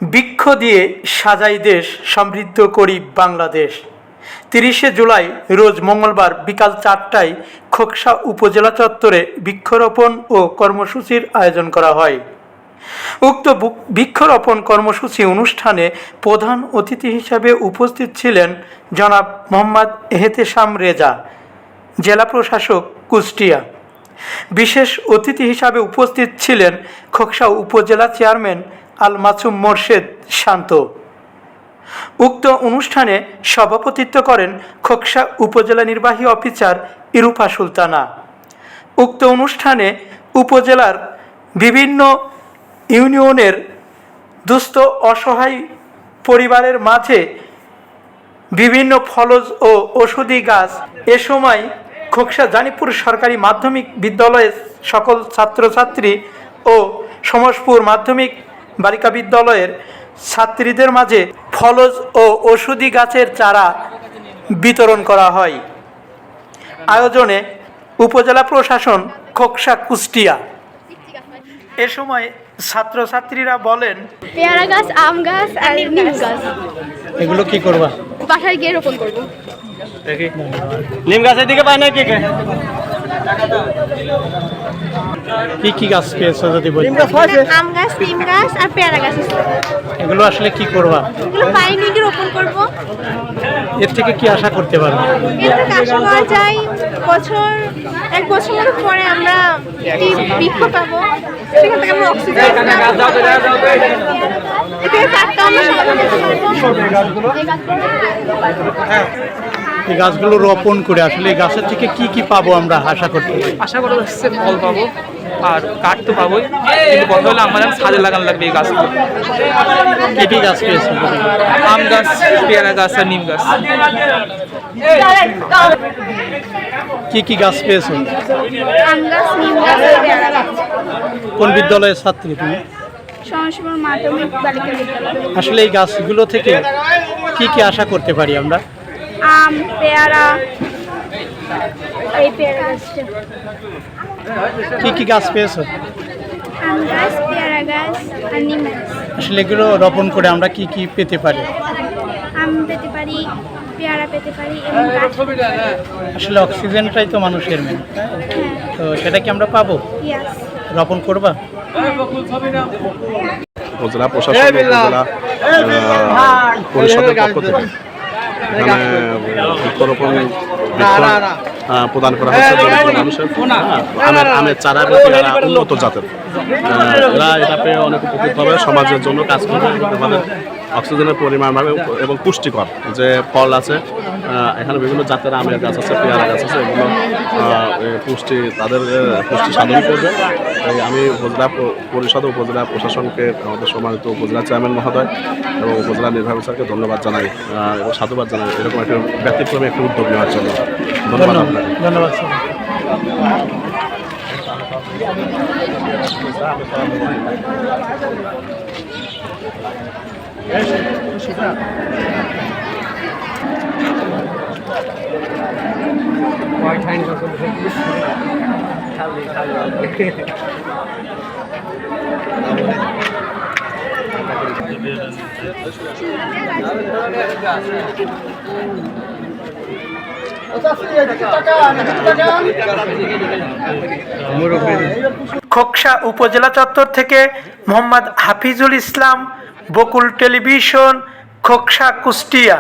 বৃক্ষ দিয়ে সাজাই দেশ, সমৃদ্ধ করি বাংলাদেশ। 30শে জুলাই রোজ মঙ্গলবার বিকাল 4টায় খোকসা উপজেলা চত্বরে বৃক্ষরোপণ ও কর্মসূচির আয়োজন করা হয়। উক্ত বৃক্ষরোপণ কর্মসূচি অনুষ্ঠানে প্রধান অতিথি হিসাবে উপস্থিত ছিলেন জনাব মোহাম্মদ এহতেশাম রেজা, জেলা প্রশাসক, কুষ্টিয়া। বিশেষ অতিথি হিসাবে উপস্থিত ছিলেন খোকসা উপজেলা চেয়ারম্যান আল মাসুম মোর্শেদ শান্ত। উক্ত অনুষ্ঠানে সভাপতিত্ব করেন খোকসা উপজেলা নির্বাহী অফিসার ইরুফা সুলতানা। উক্ত অনুষ্ঠানে উপজেলার বিভিন্ন ইউনিয়নের দুস্থ অসহায় পরিবারের মাঝে বিভিন্ন ফলজ ও ঔষধি গাছ। এ সময় খোকসা জানিপুর সরকারি মাধ্যমিক বিদ্যালয়ের সকল ছাত্রছাত্রী ও সমসপুর মাধ্যমিক বালিকা বিদ্যালয়ের ছাত্রীদের মাঝে ফলজ ও ঔষধি গাছের চারা বিতরণ করা হয়। আয়োজনে উপজেলা প্রশাসন, খোকসা, কুষ্টিয়া। এ সময় ছাত্রছাত্রীরা বলেন, পেয়ারা গাছ, আম গাছ আর নিম গাছ এগুলো কি করবা? বাসায় গিয়ে রোপণ করবো। নিম গাছের দিকে পায় না কি কি গাছ পেয়েছো যদি বলি? আম গাছ, নিম গাছ আর পেয়ারা গাছ। এগুলো আসলে কি করবা? এগুলো পাইনি গিয়ে রোপণ করবো। এর থেকে কি আশা করতে পারবো? এর থেকে আশা করা যায় এক বছর পরে আমরা একটি বৃক্ষ পাবো, সেখান থেকে আমরা অক্সিজেন এই গাছগুলো রোপণ করে আসলে এই গাছের থেকে কি কি পাবো আমরা আশা করতে? আশা করা হচ্ছে ফল পাবো আর কাঠ তো পাবোই, কিন্তু কথা হলে আমাদের ছাদে লাগানো লাগবে এই গাছগুলো। কি কি গাছ পেয়েছে? আম গাছ, পেয়ারা গাছ আর নিম গাছ। কি কি গাছ পেয়েছো? আম গাছ, নিম গাছ, পেয়ারা গাছ। কোন বিদ্যালয়ের ছাত্রী তুমি? সমসপুর মাধ্যমিক বালিকা বিদ্যালয়। আসলে এই গাছগুলো থেকে কি কি আশা করতে পারি আমরা? আম, পেয়ারা, এই পেয়ারা গাছটা। কি কি গাছ পেয়েছো? আম গাছ, পেয়ারা গাছ আর নিম গাছ। আসলে এগুলো রোপণ করে আমরা কি কি পেতে পারি? আম পেতে পারি, পেয়ারা পেতে পারি এবং গাছ পেতে পারি। আসলে অক্সিজেনটাই তো মানুষের মেন, তো সেটা কি আমরা পাবো? ইয়াস। রোপণ করবা? উপজেলা প্রশাসন, উপজেলা পরিষদের পক্ষ থেকে এখানে বৃক্ষরোপণ প্রদান করা হচ্ছে মানুষের আমের চারা উন্নত জাতের। এরা এটা পেয়ে অনেক উপকৃত হবে, সমাজের জন্য কাজ করবে, আমাদের অক্সিজেনের পরিমাণ বাড়বে এবং পুষ্টিকর যে ফল আছে। এখানে বিভিন্ন জাতের আমের গাছ আছে, পেয়ারা গাছ আছে, এগুলো তাদের পুষ্টি সাধন করবে। আমি উপজেলা পরিষদ, উপজেলা প্রশাসনকে, আমাদের সম্মানিত উপজেলা চেয়ারম্যান মহোদয় এবং উপজেলা নির্বাহী অফিসারকে ধন্যবাদ জানাই এবং সাধুবাদ জানাই এরকম একটা ব্যতিক্রমী একটি উদ্যোগ নেওয়ার জন্য। ধন্যবাদ আপনাকে। ধন্যবাদ। খোকসা উপজেলা চত্বর থেকে মোহাম্মদ হাফিজুল ইসলাম, বকুল টেলিভিশন, খোকসা, কুষ্টিয়া।